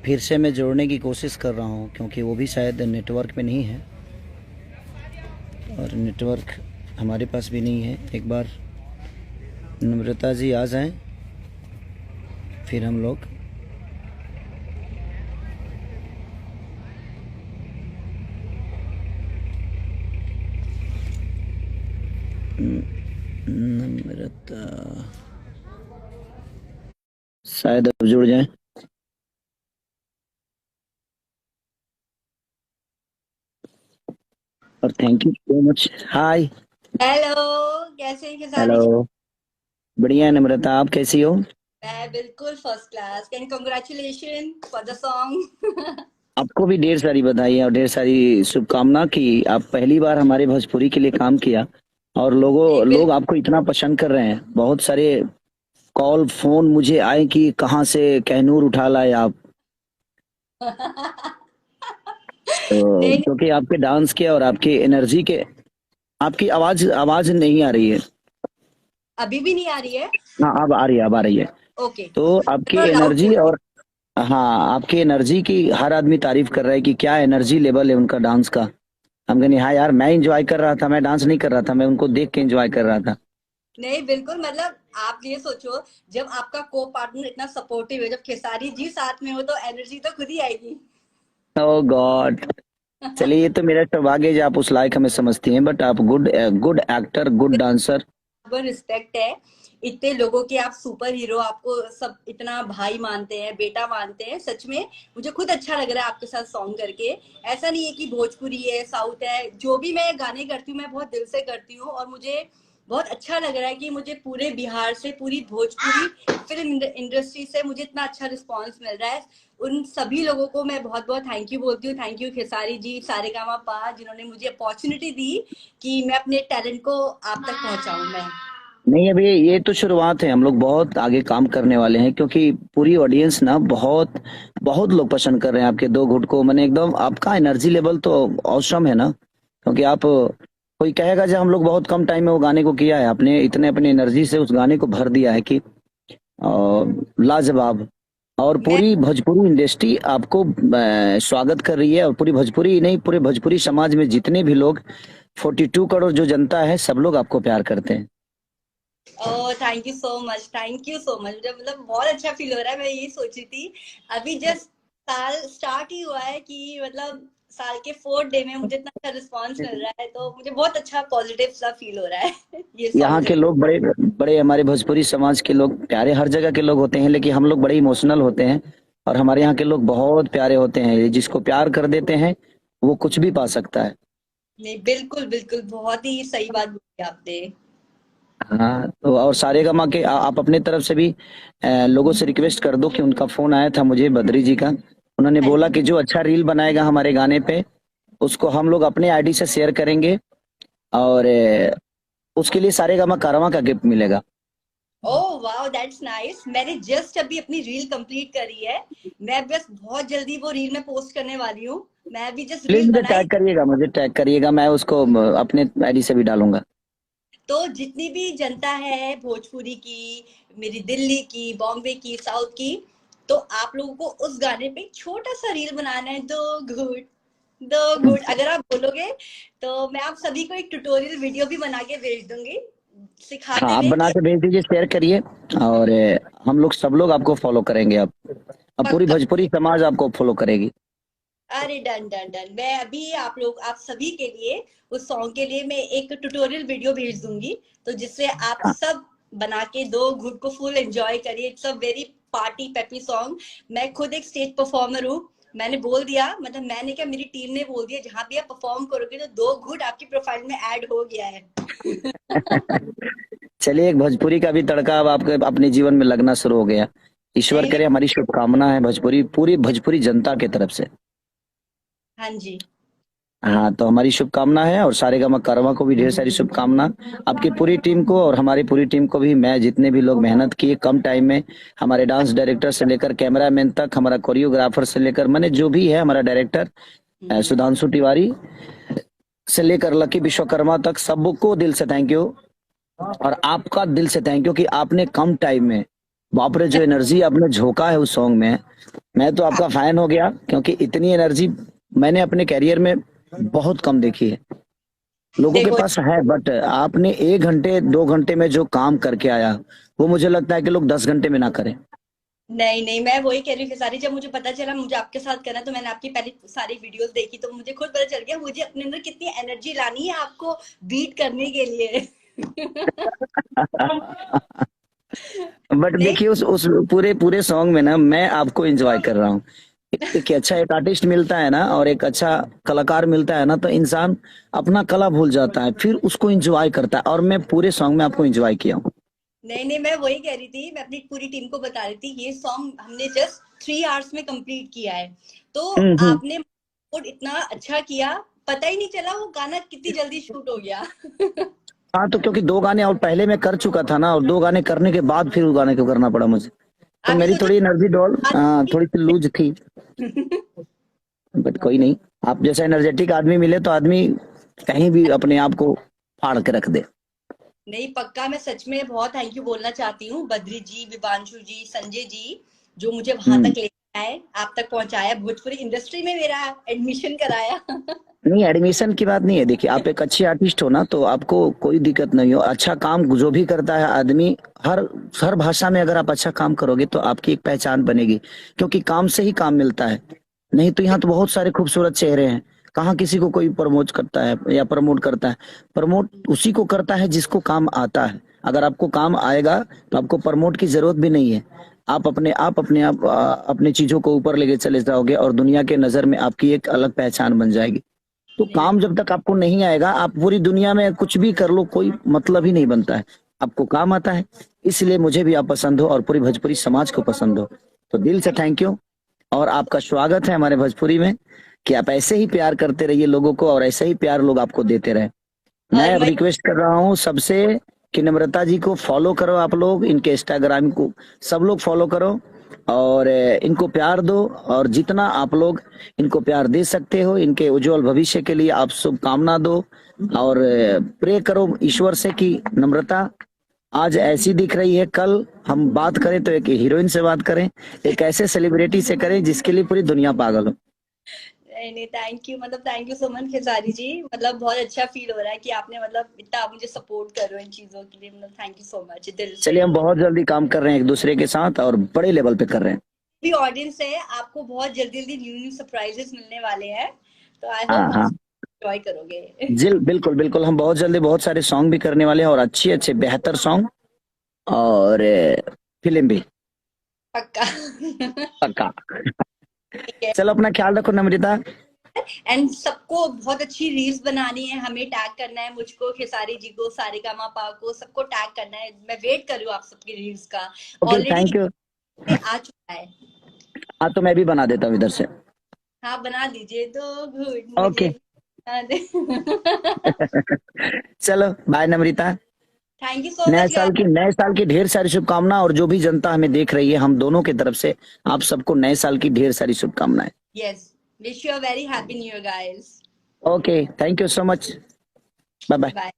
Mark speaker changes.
Speaker 1: फिर से मैं जोड़ने की कोशिश कर रहा हूँ क्योंकि वो भी शायद नेटवर्क पे नहीं है और नेटवर्क हमारे पास भी नहीं है। एक बार नम्रता जी आ जाएं फिर हम लोग नम्रता शायद अब जुड़ जाएं। और thank you so much. Hi.
Speaker 2: Hello. कैसे हैं खेसारी जी?
Speaker 1: हेलो। बढ़िया है नम्रता, आप कैसी हो?
Speaker 2: मैं बिल्कुल first class. Can congratulation for the song.
Speaker 1: आपको भी ढेर सारी बधाई और ढेर सारी शुभकामना कि आप पहली बार हमारे भोजपुरी के लिए काम किया और लोग
Speaker 2: बिल्कुल।
Speaker 1: आपको इतना पसंद कर रहे हैं। बहुत सारे कॉल फोन मुझे आए कि कहाँ से कहनूर उठा लाए आप। तो
Speaker 2: नहीं,
Speaker 1: क्योंकि आपके डांस के और आपकी एनर्जी के, आपकी आवाज आवाज नहीं आ रही है।
Speaker 2: अभी भी नहीं आ रही है।
Speaker 1: हाँ अब आ रही है, अब आ रही है।
Speaker 2: ओके,
Speaker 1: तो आपकी
Speaker 2: थोड़ा लाउड
Speaker 1: एनर्जी
Speaker 2: बोलती
Speaker 1: और हाँ आपकी एनर्जी की हर आदमी तारीफ कर रहा है कि क्या एनर्जी लेवल है उनका डांस का। हम कहनी हाँ यार, मैं एंजॉय कर रहा था, मैं डांस नहीं कर रहा था, मैं उनको देख के एंजॉय कर रहा था।
Speaker 2: हूँ। नहीं, बिल्कुल मतलब आप ये सोचो, जब आपका को पार्टनर इतना सपोर्टिव है, जब खेसारी जी साथ में हो तो एनर्जी तो खुद ही आएगी।
Speaker 1: ओ गॉड। चलिए ये तो मेरा सौभाग्य है जो आप उस लायक हमें समझती हैं, बट आप good good actor, good dancer.
Speaker 2: Respect है। इतने लोगों के आप सुपर हीरो, आपको सब इतना भाई मानते हैं, बेटा मानते हैं। सच में मुझे खुद अच्छा लग रहा है आपके साथ सॉन्ग करके। ऐसा नहीं है कि भोजपुरी है, साउथ है, जो भी मैं गाने करती हूँ मैं बहुत दिल से करती हूँ। और मुझे बहुत अच्छा लग रहा है कि मुझे पूरे बिहार से, पूरी भोजपुरी फिल्म इंडस्ट्री से मुझे इतना अच्छा रिस्पॉन्स मिल रहा है। उन सभी लोगों को मैं बहुत बहुत थैंक यू बोलती हूँ। थैंक यू खेसारी जी, सारेगामा पा, जिन्होंने मुझे अपॉर्चुनिटी दी कि मैं अपने टैलेंट को आप तक पहुंचाऊं मैं।
Speaker 1: नहीं अभी ये तो शुरुआत है, हम लोग बहुत आगे काम करने वाले हैं क्योंकि पूरी ऑडियंस ना बहुत बहुत लोग पसंद कर रहे हैं आपके दो घुट को। मैंने एकदम आपका एनर्जी लेवल तो औसम है ना, क्योंकि आप कोई कहेगा जब हम लोग बहुत कम टाइम में वो गाने को किया है, आपने इतने अपनी एनर्जी से उस गाने को भर दिया है कि लाजवाब। और
Speaker 2: मैं
Speaker 1: पूरी भोजपुरी इंडस्ट्री आपको स्वागत कर रही है और पूरी भोजपुरी ही नहीं, पूरे भोजपुरी समाज में जितने भी लोग 42 करोड़ जो जनता है सब लोग आपको प्यार करते हैं।
Speaker 2: Oh, thank you so much, thank you so much. मुझे मतलब बहुत अच्छा फील हो रहा है। मैं यही सोच रही थी, अभी जस्ट साल स्टार्ट ही हुआ है कि मतलब साल के 4th डे में मुझे इतना अच्छा रिस्पांस मिल रहा है, तो मुझे बहुत अच्छा पॉजिटिव सा फील हो रहा है ये
Speaker 1: यहाँ
Speaker 2: सॉन्ग।
Speaker 1: के लोग बड़े बड़े, हमारे भोजपुरी समाज के लोग प्यारे हर जगह के लोग होते हैं, लेकिन हम लोग बड़े इमोशनल होते हैं और हमारे यहाँ के लोग बहुत प्यारे होते हैं। जिसको प्यार कर देते हैं वो कुछ भी पा सकता है।
Speaker 2: नहीं, बिल्कुल बिल्कुल, बहुत ही सही बात बोली आपने।
Speaker 1: हाँ तो और सारेगामा के आप अपने तरफ से भी लोगों से रिक्वेस्ट कर दो कि उनका फोन आया था मुझे बद्री जी का। उन्होंने
Speaker 2: हाँ
Speaker 1: बोला
Speaker 2: जी।
Speaker 1: कि जो अच्छा रील बनाएगा हमारे गाने पे उसको हम लोग अपने आईडी से शेयर करेंगे और उसके लिए सारेगामा कारवां का गिफ्ट मिलेगा।
Speaker 2: Oh wow, that's nice. मैंने जस्ट अभी अपनी रील कंप्लीट करी है। मैं बस बहुत जल्दी वो रील मैं पोस्ट करने वाली हूँ। मैं अभी जस्ट
Speaker 1: प्लीज
Speaker 2: रील
Speaker 1: मुझे
Speaker 2: बनाई।
Speaker 1: टैग करिएगा, मुझे टैग करिएगा, मैं उसको अपने आईडी से भी डालूंगा।
Speaker 2: तो जितनी भी जनता है भोजपुरी की, मेरी दिल्ली की, बॉम्बे की, साउथ की, तो आप लोगों को उस गाने पे छोटा सा रील बनाना है। दो घूट, दो घूट अगर आप बोलोगे तो मैं आप सभी को एक ट्यूटोरियल वीडियो भी बना के भेज दूंगी,
Speaker 1: हाँ
Speaker 2: सिखाते
Speaker 1: आप
Speaker 2: हुए
Speaker 1: बना
Speaker 2: कि
Speaker 1: के भेज दीजिए, शेयर करिए और हम लोग सब लोग आपको फॉलो करेंगे। अब पूरी
Speaker 2: पक्का।
Speaker 1: भोजपुरी समाज आपको फॉलो करेगी।
Speaker 2: अरे डन डन डन, मैं अभी आप लोग, आप सभी के लिए, उस सॉन्ग के लिए मैं एक ट्यूटोरियल वीडियो भेज दूंगी, तो जिससे आप
Speaker 1: हाँ
Speaker 2: सब बना के दो घुट को फुल एंजॉय करिए। It's a very party peppy song. मैं खुद एक स्टेज परफॉर्मर हूँ। मैंने बोल दिया, मतलब मैंने क्या, मेरी टीम ने बोल दिया, जहां भी आप परफॉर्म करोगे तो दो घुट आपकी प्रोफाइल में ऐड हो गया है।
Speaker 1: चलिए एक भोजपुरी का भी तड़का अब आपके अपने जीवन में लगना शुरू हो गया। ईश्वर
Speaker 2: नहीं नहीं।
Speaker 1: करे, हमारी शुभकामना है भोजपुरी पूरी भोजपुरी जनता की तरफ से।
Speaker 2: हाँ जी।
Speaker 1: हाँ तो हमारी शुभकामना है और सारेगामा कारवां को भी ढेर सारी शुभकामना। आपकी पूरी टीम को और हमारी पूरी टीम को भी, मैं जितने भी लोग मेहनत किए कम टाइम में, हमारे डांस डायरेक्टर से लेकर कैमरामैन तक, हमारा कोरियोग्राफर से लेकर मैंने जो भी है, हमारा डायरेक्टर
Speaker 2: हम्म।
Speaker 1: सुधांशु तिवारी से लेकर लकी विश्वकर्मा तक, सबको दिल से थैंक यू। और आपका दिल से थैंक यू कि आपने कम टाइम में, बाप रे जो एनर्जी आपने झोंका है उस सॉन्ग में, मैं तो आपका फैन हो गया, क्योंकि इतनी एनर्जी मैंने अपने कैरियर में बहुत कम देखी है। लोगों के
Speaker 2: देखो,
Speaker 1: पास है, बट आपने 1 घंटे 2 घंटे में जो काम करके आया, वो मुझे लगता है कि लोग 10 घंटे में ना करें।
Speaker 2: नहीं नहीं, मैं वही कह रही हूँ कि सारी, जब मुझे पता चला मुझे आपके साथ करना है, तो मैंने आपकी पहले सारी वीडियोस देखी, तो मुझे खुद पता चल गया मुझे अपने अंदर कितनी एनर्जी लानी है आपको बीट करने के लिए।
Speaker 1: बट
Speaker 2: नहीं,
Speaker 1: देखिए, उस पूरे पूरे सॉन्ग में ना मैं आपको एंजॉय कर रहा हूँ। एक अच्छा एक आर्टिस्ट मिलता है ना, और एक अच्छा कलाकार मिलता है ना, तो इंसान अपना कला भूल जाता है, फिर उसको एंजॉय करता है, और मैं पूरे सॉन्ग में आपको एंजॉय किया हूँ।
Speaker 2: नहीं नहीं, मैं वही कह रही थी, मैं अपनी पूरी टीम को बता रही थी, ये सॉन्ग हमने जस्ट 3 आवर्स में कंप्लीट किया है। तो
Speaker 1: हम्म।
Speaker 2: आपने इतना अच्छा किया, पता ही नहीं चला वो गाना कितनी जल्दी शूट हो गया।
Speaker 1: हाँ, तो क्योंकि 2 गाने और पहले मैं कर चुका था ना, और 2 गाने करने के बाद फिर उस गाने को करना पड़ा मुझे। तो
Speaker 2: आप ये
Speaker 1: मेरी
Speaker 2: सोचो।
Speaker 1: थोड़ी एनर्जी डॉल थोड़ी सी लूज थी। बट कोई नहीं, आप जैसा एनर्जेटिक आदमी मिले तो आदमी कहीं भी अपने आप को फाड़ के रख दे।
Speaker 2: नहीं, पक्का, मैं सच में बहुत थैंक यू बोलना चाहती हूँ बद्री जी, विभांशु जी, संजय जी, जो मुझे वहां
Speaker 1: हम्म।
Speaker 2: तक ले आए, आप तक पहुंचाया, भोजपुरी इंडस्ट्री में मेरा एडमिशन कराया।
Speaker 1: नहीं, एडमिशन की बात नहीं है। देखिए, आप एक अच्छी आर्टिस्ट हो ना, तो आपको कोई दिक्कत नहीं हो। अच्छा काम जो भी करता है आदमी, हर हर भाषा में अगर आप अच्छा काम करोगे तो आपकी एक पहचान बनेगी, क्योंकि काम से ही काम मिलता है। नहीं तो यहाँ तो बहुत सारे खूबसूरत चेहरे हैं, कहाँ किसी को कोई प्रमोट करता है या प्रमोट करता है। प्रमोट उसी को करता है जिसको काम आता है। अगर आपको काम आएगा तो आपको प्रमोट की जरूरत भी नहीं है। आप अपने चीजों को ऊपर लेके चले जाओगे, और दुनिया के नजर में आपकी एक अलग पहचान बन जाएगी। तो
Speaker 2: नहीं
Speaker 1: काम जब तक आपको नहीं आएगा, आप पूरी दुनिया में कुछ भी कर लो, कोई मतलब ही नहीं बनता है। आपको काम आता है, इसलिए मुझे भी आप पसंद हो और पूरी भोजपुरी समाज को पसंद हो। तो दिल से थैंक यू, और आपका स्वागत है हमारे भोजपुरी में, कि आप ऐसे ही प्यार करते रहिए लोगों को, और ऐसे ही प्यार लोग आपको देते रहे। मैं अब
Speaker 2: मैं
Speaker 1: रिक्वेस्ट कर रहा हूँ सबसे कि नम्रता जी को फॉलो करो, आप लोग इनके इंस्टाग्राम को सब लोग फॉलो करो, और इनको प्यार दो, और जितना आप लोग इनको प्यार दे सकते हो, इनके उज्जवल भविष्य के लिए आप शुभकामना दो। और प्रे करो ईश्वर से कि नम्रता आज ऐसी दिख रही है, कल हम बात करें तो एक हीरोइन से बात करें, एक ऐसे सेलिब्रिटी से करें जिसके लिए पूरी दुनिया पागल हो।
Speaker 2: नहीं नहीं, थैंक यू, मतलब thank you so much Khesari ji, मतलब बहुत अच्छा फील हो रहा है कि आपने मतलब इतना आप मुझे सपोर्ट कर रहे हो इन चीजों के लिए, मतलब थैंक यू सो मच दिल से।
Speaker 1: चलिए, हम बहुत जल्दी काम कर रहे हैं एक दूसरे के साथ, और बड़े लेवल पे कर रहे हैं।
Speaker 2: भी ऑडियंस है, आपको बहुत जल्दी जल्दी न्यू न्यू सरप्राइजेस मिलने वाले हैं, तो आई
Speaker 1: हाँ
Speaker 2: होप आप
Speaker 1: हाँ,
Speaker 2: एंजॉय करोगे।
Speaker 1: बिल्कुल बिल्कुल, हम बहुत जल्दी बहुत सारे सॉन्ग भी करने वाले हैं, और अच्छे अच्छे बेहतर सॉन्ग, और फिल्म भी।
Speaker 2: पक्का।
Speaker 1: पक्का।
Speaker 2: ठीक है।
Speaker 1: चलो, अपना ख्याल रखो नम्रता।
Speaker 2: एंड सबको बहुत अच्छी रील्स बनानी है, हमें टैग करना है, मुझको, खेसारी जी को, सारेगामा पा को, सबको टैग करना है। मैं वेट कर रही हूँ आप सबकी रील्स का।
Speaker 1: Okay,
Speaker 2: already
Speaker 1: thank you.
Speaker 2: आ चुका है।
Speaker 1: हाँ, तो मैं भी बना देता हूँ इधर से।
Speaker 2: हाँ, बना दीजिए तो गुड, मुझे
Speaker 1: ओके।
Speaker 2: भी बना दे।
Speaker 1: चलो, bye Namrata.
Speaker 2: Thank you so much guys.
Speaker 1: नए साल की ढेर सारी शुभकामनाएं, और जो भी जनता हमें देख रही है, हम दोनों की तरफ से आप सबको नए साल की ढेर सारी शुभकामनाएं।
Speaker 2: Yes, wish you a very happy new year guys.
Speaker 1: Okay, thank you so much. Bye bye.
Speaker 2: Bye.